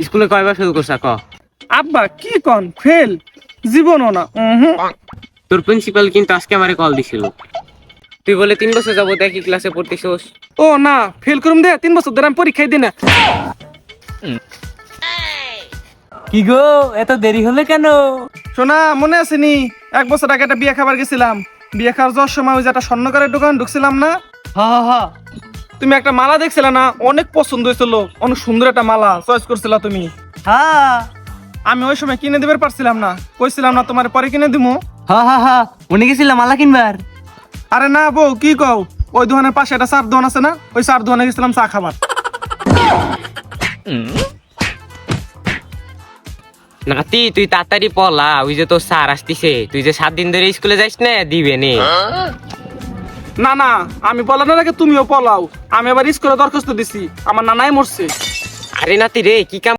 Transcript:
স্কুলে কয়বার ফেল করছা ক? আব্বা কি কন ফেল? জীবনও না। তোর প্রিন্সিপাল কিন্তু আজকে আমারে কল দিছিল। তুই বলে 3 বছর যাবত একই ক্লাসে পড়তেছস। ও না, ফেল করুম দে, 3 বছর ধরে আমি পরীক্ষাই দিই না। কি গো এত দেরি হলে কেন? শোনা মনে আছে নি, 1 বছর আগে একটা বিয়ে খাবার গেছিলাম। বিয়ে খাওয়ার যাওয়ার সময় ওই যে একটা স্বর্ণকারের দোকান ঢুকছিলাম না, হ হ হ। তুমি একটা মালা দেখছিলে না, অনেক পছন্দ হয়েছিল, অনেক সুন্দর একটা মালা চয়েস করছিলা তুমি। হ্যাঁ আমি ওই সময় কিনে দিবার পারছিলাম না, কইছিলাম না তোমার পরে কিনে দিমু। হ্যাঁ হ্যাঁ হ্যাঁ, উনি গেছিলাম মালা কিনবার। আরে না বউ, কি কও, ওই দোকানের পাশে একটা চার দোকান আছে না, ওই চার দোকানে গেছিলাম চা খাবার। নাতি তুই তাড়াতাড়ি পলা, ওই যে তোর স্যার আসতিছে। তুই যে 7 দিন ধরে স্কুলে যাইস না, দিবে নে। না না, আমি পলানোর আগে তুমিও পলাও। আমি আবার স্কুলে দরখাস্ত দিছি, আমার নানাই মরছে। আরে নাতি রে, কি কাম